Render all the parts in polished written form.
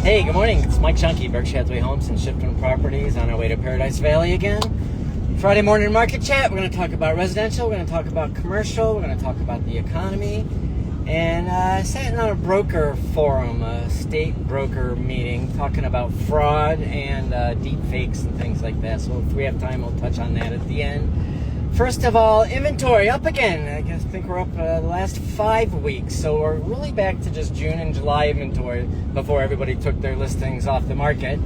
Hey, good morning. It's Mike Zschunke, Berkshire Hathaway Homes and Shipton Properties, on our way to Paradise Valley again. Friday morning market chat. We're going to talk about residential. We're going to talk about commercial. We're going to talk about the economy. And I sat in on a broker forum, a state broker meeting, talking about fraud and deep fakes and things like that. So if we have time, we'll touch on that at the end. First of all, inventory up again. I think we're up the last 5 weeks. So we're really back to just June and July inventory before everybody took their listings off the market.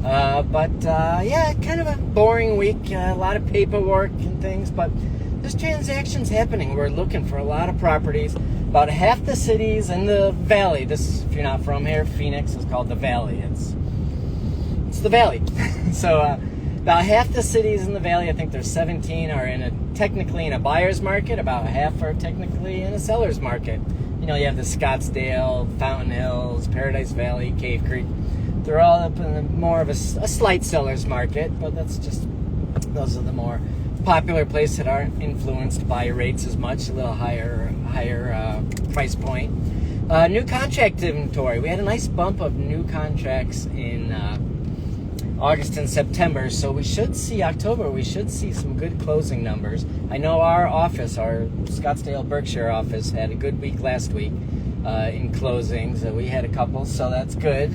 Yeah, kind of a boring week. A lot of paperwork and things, but there's transactions happening. We're looking for a lot of properties. About half the cities in the valley. This, if you're not from here, Phoenix is called the Valley. It's the Valley. So about half the cities in the Valley, I think there's 17, are technically in a buyer's market. About half are technically in a seller's market. You know, you have the Scottsdale, Fountain Hills, Paradise Valley, Cave Creek. They're all up in more of a slight seller's market, but those are the more popular places that aren't influenced by rates as much, a little higher price point. New contract inventory. We had a nice bump of new contracts in August and September, so we should see October. We should see some good closing numbers. I know our office, our Scottsdale Berkshire office, had a good week last week in closings. We had a couple, so that's good.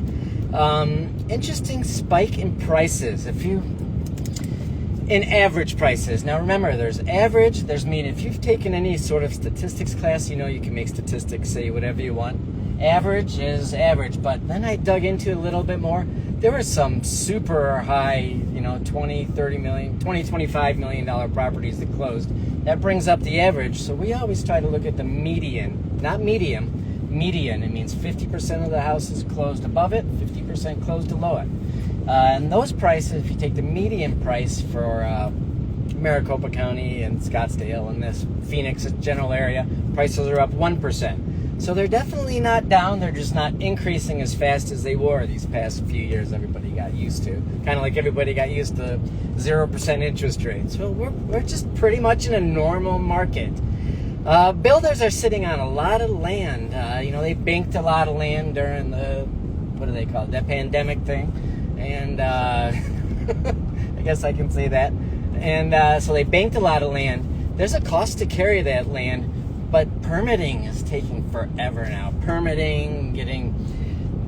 Interesting spike in prices. In average prices. Now remember, there's average, there's mean. If you've taken any sort of statistics class, you know you can make statistics say whatever you want. Average is average, but then I dug into it a little bit more. There were some super high, $20, $30 million, $20, $25 million properties that closed. That brings up the average, so we always try to look at the median, not medium, median. It means 50% of the houses closed above it, 50% closed below it. And those prices, if you take the median price for Maricopa County and Scottsdale and this Phoenix general area, prices are up 1%. So they're definitely not down. They're just not increasing as fast as they were these past few years. Everybody got used to. Kind of like everybody got used to 0% interest rates. So we're just pretty much in a normal market. Builders are sitting on a lot of land. They banked a lot of land during the, what do they call it, that pandemic thing. And I guess I can say that. And so they banked a lot of land. There's a cost to carry that land, but permitting is taking forever now.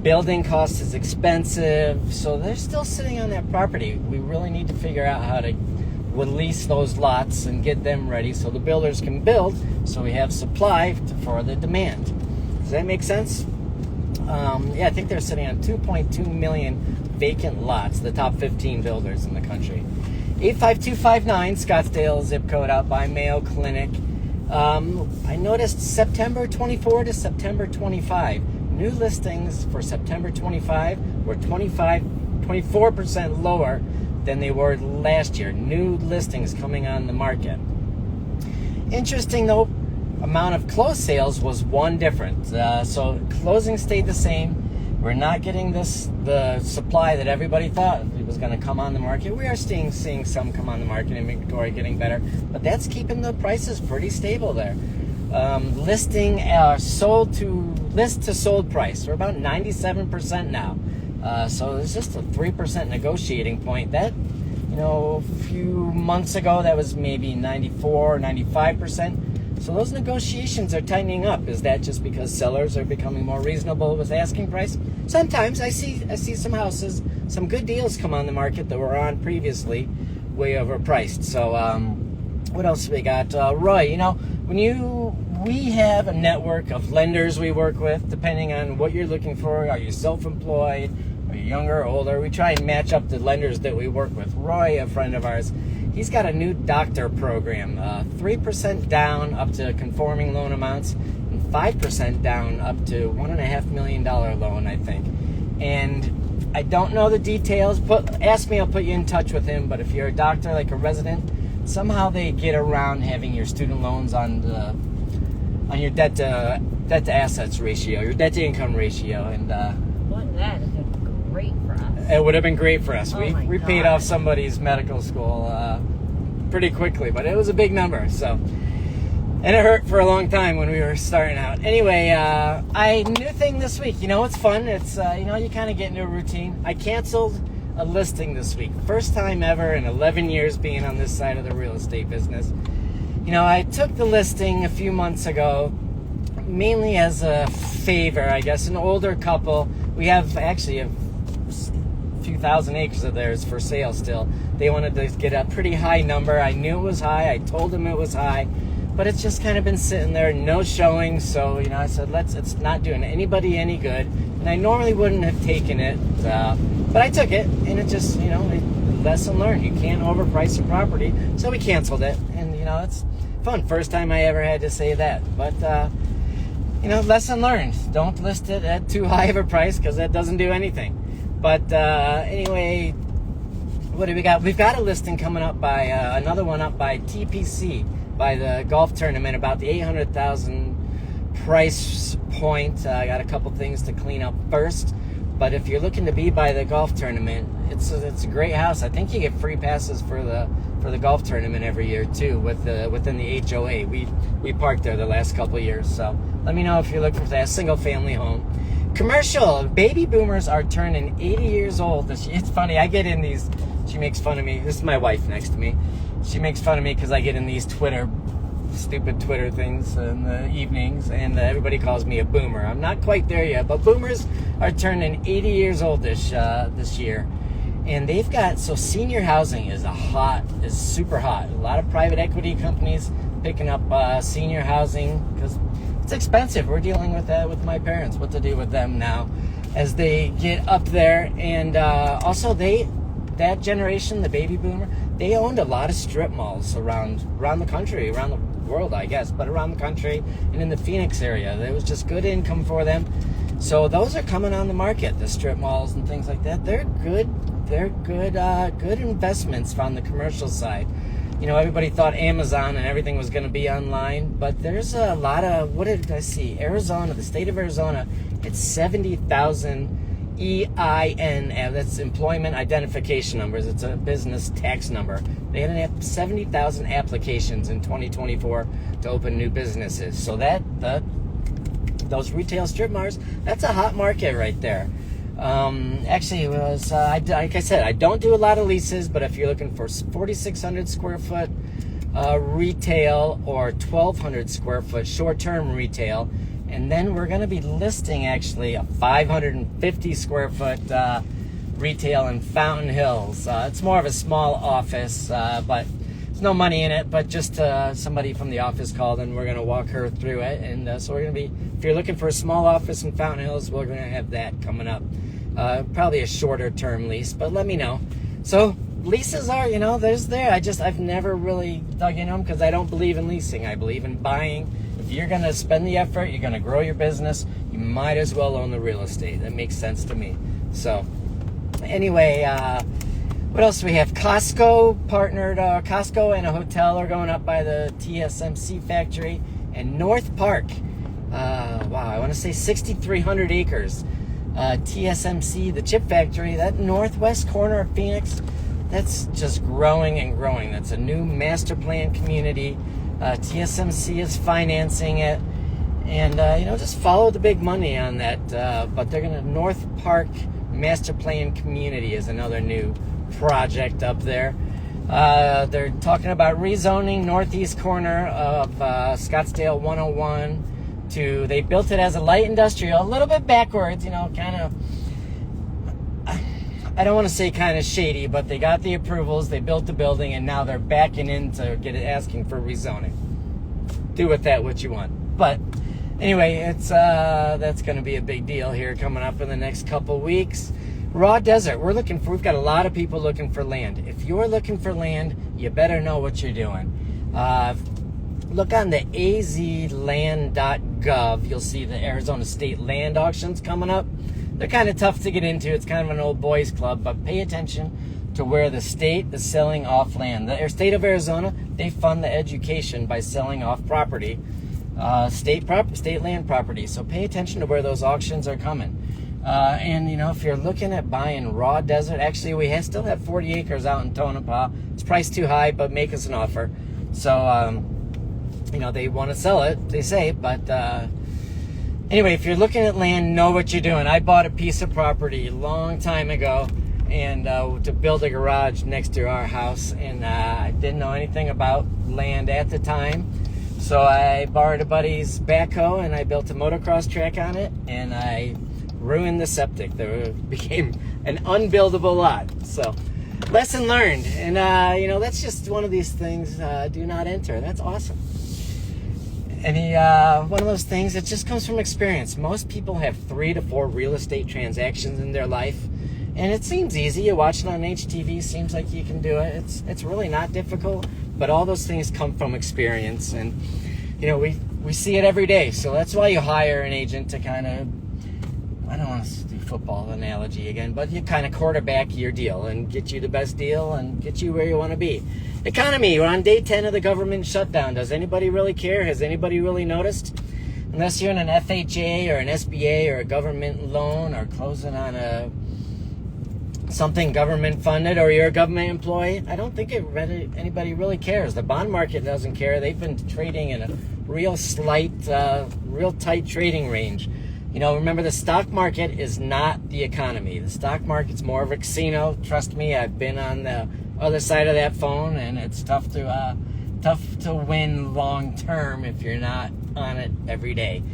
Building costs is expensive, so they're still sitting on that property. We really need to figure out how to release those lots and get them ready so the builders can build, so we have supply for the demand. Does that make sense? I think they're sitting on 2.2 million vacant lots, the top 15 builders in the country. 85259, Scottsdale zip code, out by Mayo Clinic. I noticed September 24 to September 25. New listings for September 25 were 24% lower than they were last year. New listings coming on the market. Interesting though, amount of closed sales was one difference. So closing stayed the same. We're not getting the supply that everybody thought it was going to come on the market. We are seeing some come on the market, inventory getting better, but that's keeping the prices pretty stable there. Listing sold to list to sold price. We're about 97% now. So it's just a 3% negotiating point. That, a few months ago, that was maybe 94 or 95%. So those negotiations are tightening up. Is that just because sellers are becoming more reasonable with asking price? Sometimes I see some houses, some good deals come on the market that were on previously way overpriced. So what else we got? Roy, we have a network of lenders we work with, depending on what you're looking for. Are you self-employed? Are you younger or older? We try and match up the lenders that we work with. Roy, a friend of ours, he's got a new doctor program, 3% down up to conforming loan amounts, and 5% down up to $1.5 million loan, I think. And I don't know the details. Ask me, I'll put you in touch with him. But if you're a doctor, like a resident, somehow they get around having your student loans on your debt to assets ratio, your debt to income ratio, and wouldn't that have been great for us? It would have been great for us. Oh We God. paid off somebody's medical school pretty quickly, but it was a big number. So And it hurt for a long time when we were starting out. Anyway, new thing this week. You know, it's fun. It's, you kind of get into a routine. I canceled a listing this week. First time ever in 11 years being on this side of the real estate business. You know, I took the listing a few months ago, mainly as a favor, I guess. An older couple. We have actually a few thousand acres of theirs for sale still. They wanted to get a pretty high number. I knew it was high. I told them it was high. But it's just kind of been sitting there, no showing. So, I said, it's not doing anybody any good. And I normally wouldn't have taken it, but I took it. And it just, lesson learned. You can't overprice a property. So we canceled it. And, it's fun. First time I ever had to say that. But, lesson learned. Don't list it at too high of a price because that doesn't do anything. But anyway, what do we got? We've got a listing coming up by, another one up by TPC. By the golf tournament, about the 800,000 price point. I got a couple things to clean up first, but if you're looking to be by the golf tournament, it's a great house. I think you get free passes for the golf tournament every year too, within the HOA. We parked there the last couple of years, so let me know if you're looking for that single family home. Commercial. Baby boomers are turning 80 years old. It's funny. I get in these. She makes fun of me. This is my wife next to me. She makes fun of me because I get in these stupid Twitter things in the evenings, and everybody calls me a boomer. I'm not quite there yet, but boomers are turning 80 years old this year. And they've got, so senior housing is super hot. A lot of private equity companies picking up senior housing because it's expensive. We're dealing with that with my parents, what to do with them now as they get up there. And also that generation, the baby boomer, they owned a lot of strip malls around the country, around the world, I guess, but around the country and in the Phoenix area. There was just good income for them. So those are coming on the market, the strip malls and things like that. They're good investments on the commercial side. Everybody thought Amazon and everything was going to be online, but there's a lot of, what did I see? Arizona, the state of Arizona, it's 70,000 EIN, that's employment identification numbers. It's a business tax number. They had 70,000 applications in 2024 to open new businesses. So those retail strip malls, that's a hot market right there. Actually, it was like I said, I don't do a lot of leases, but if you're looking for 4,600 square foot retail or 1,200 square foot short-term retail. And then we're going to be listing actually a 550 square foot retail in Fountain Hills. It's more of a small office, but there's no money in it. But just somebody from the office called, and we're going to walk her through it. And so we're going to be, if you're looking for a small office in Fountain Hills, we're going to have that coming up. Probably a shorter term lease, but let me know. So leases are, I've never really dug into them because I don't believe in leasing. I believe in buying. If you're going to spend the effort, you're going to grow your business, you might as well own the real estate. That makes sense to me. So anyway, what else do we have? Costco partnered, Costco and a hotel are going up by the TSMC factory. And North Park, I want to say 6,300 acres. TSMC, the chip factory, that northwest corner of Phoenix, that's just growing and growing. That's a new master plan community. TSMC is financing it, and just follow the big money on that. But they're gonna North Park Master Plan Community is another new project up there. They're talking about rezoning northeast corner of Scottsdale 101 to. They built it as a light industrial, a little bit backwards, kind of. I don't want to say kind of shady, but they got the approvals, they built the building, and now they're backing in to asking for rezoning. Do with that what you want. But anyway, it's that's going to be a big deal here coming up in the next couple weeks. Raw desert. We've got a lot of people looking for land. If you're looking for land, you better know what you're doing. Look on the azland.gov. You'll see the Arizona State land auctions coming up. They're kind of tough to get into. It's kind of an old boys club, but pay attention to where the state is selling off land. The state of Arizona, they fund the education by selling off property, state land property. So pay attention to where those auctions are coming. And if you're looking at buying raw desert, actually we still have 40 acres out in Tonopah. It's priced too high, but make us an offer. So they want to sell it, they say, but anyway, if you're looking at land, know what you're doing. I bought a piece of property a long time ago and to build a garage next to our house, and I didn't know anything about land at the time, so I borrowed a buddy's backhoe and I built a motocross track on it, and I ruined the septic. There became an unbuildable lot. So lesson learned, and that's just one of these things. Do not enter. That's awesome. One of those things, it just comes from experience. Most people have 3 to 4 real estate transactions in their life, and it seems easy. You watch it on HTV, seems like you can do it. It's really not difficult, but all those things come from experience, and we see it every day. So that's why you hire an agent to kind of, I don't want to do football analogy again, but you kind of quarterback your deal and get you the best deal and get you where you want to be. Economy, we're on day 10 of the government shutdown. Does anybody really care? Has anybody really noticed? Unless you're in an FHA or an SBA or a government loan or closing on something government funded, or you're a government employee, I don't think anybody really cares. The bond market doesn't care. They've been trading in a real tight trading range. Remember, the stock market is not the economy. The stock market's more of a casino. Trust me, I've been on the other side of that phone, and it's tough to win long term if you're not on it every day,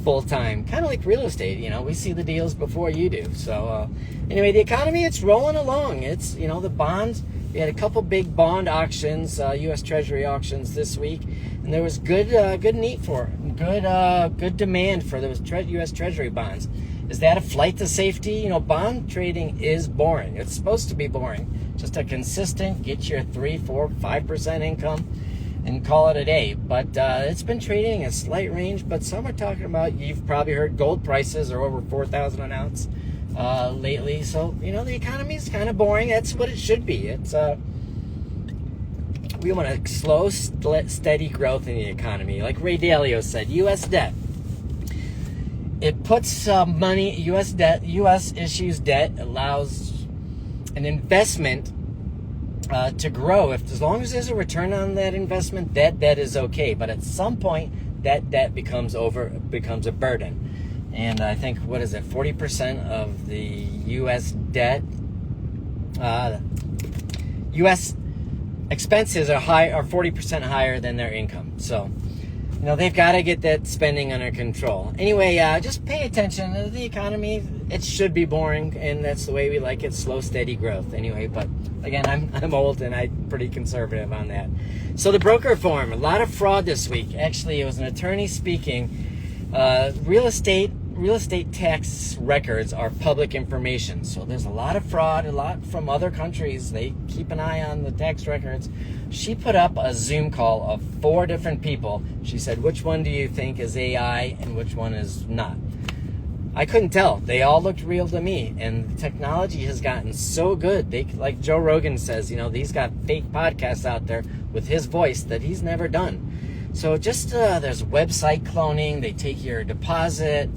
full time. Kind of like real estate. We see the deals before you do. So anyway, the economy, it's rolling along. It's the bonds. We had a couple big bond auctions, U.S. Treasury auctions this week, and there was good need for it. Good demand for those U.S. Treasury bonds. Is that a flight to safety? Bond trading is boring. It's supposed to be boring. Just a consistent, get your 3, 4, 5% income and call it a day. But it's been trading a slight range, but some are talking about, you've probably heard gold prices are over $4,000 an ounce lately. So, the economy is kind of boring. That's what it should be. It's we want a slow, steady growth in the economy. Like Ray Dalio said, U.S. debt. It puts money, U.S. issues debt, allows an investment to grow. As long as there's a return on that investment, that debt is okay. But at some point, that debt becomes a burden. And I think, 40% of the U.S. debt, U.S. expenses are 40% higher than their income. So, they've got to get that spending under control. Anyway, just pay attention to the economy. It should be boring, and that's the way we like it, slow, steady growth. Anyway, but again, I'm old, and I'm pretty conservative on that. So the broker forum, a lot of fraud this week. Actually, it was an attorney speaking. Real estate tax records are public information. So there's a lot of fraud, a lot from other countries. They keep an eye on the tax records. She put up a Zoom call of 4 different people. She said, which one do you think is AI and which one is not? I couldn't tell. They all looked real to me. And the technology has gotten so good. Like Joe Rogan says, he's got fake podcasts out there with his voice that he's never done. So just there's website cloning. They take your deposit.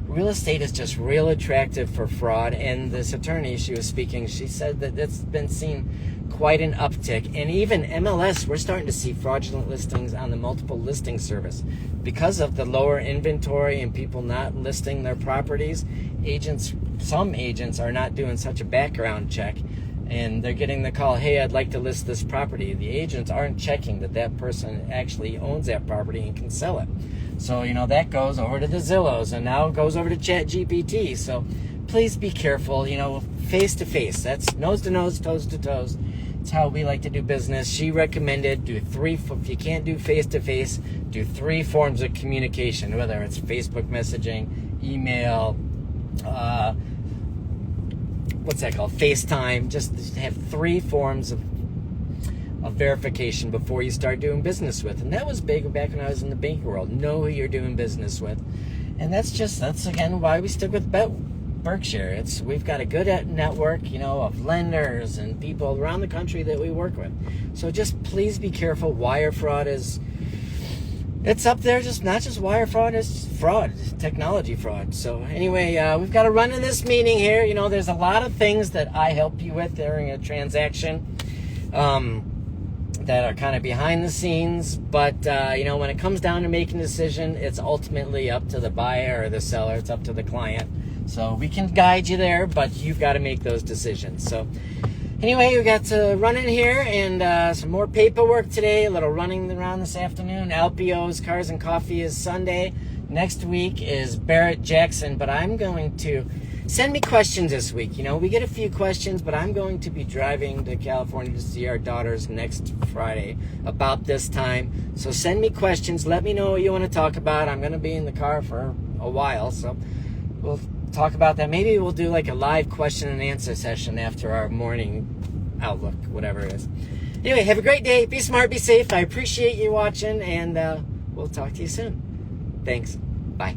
Real estate is just real attractive for fraud. And this attorney, she was speaking, she said that it's been seen quite an uptick. And even MLS, we're starting to see fraudulent listings on the multiple listing service. Because of the lower inventory and people not listing their properties, some agents are not doing such a background check, and they're getting the call, hey, I'd like to list this property. The agents aren't checking that person actually owns that property and can sell it. So, that goes over to the Zillows, and now it goes over to ChatGPT. So please be careful, face to face. That's nose to nose, toes to toes. It's how we like to do business. She recommended if you can't do face to face, do 3 forms of communication, whether it's Facebook messaging, email, FaceTime. Just have 3 forms of verification before you start doing business with. And that was big back when I was in the banking world. Know who you're doing business with. And that's again why we stick with Berkshire. We've got a good network, of lenders and people around the country that we work with. So just please be careful. Wire fraud it's up there. Just not just wire fraud, it's fraud, technology fraud. So anyway, we've got to run to this meeting here. There's a lot of things that I help you with during a transaction. that are kind of behind the scenes, but when it comes down to making a decision, it's ultimately up to the buyer or the seller. It's up to the client. So we can guide you there, but you've got to make those decisions. So anyway, we got to run in here and some more paperwork today, a little running around this afternoon. LPO's Cars and Coffee is Sunday. Next week is Barrett Jackson, but I'm going to send me questions this week. We get a few questions, but I'm going to be driving to California to see our daughters next Friday about this time. So send me questions. Let me know what you want to talk about. I'm going to be in the car for a while, so we'll talk about that. Maybe we'll do like a live question and answer session after our morning outlook, whatever it is. Anyway, have a great day. Be smart, be safe. I appreciate you watching, and we'll talk to you soon. Thanks. Bye.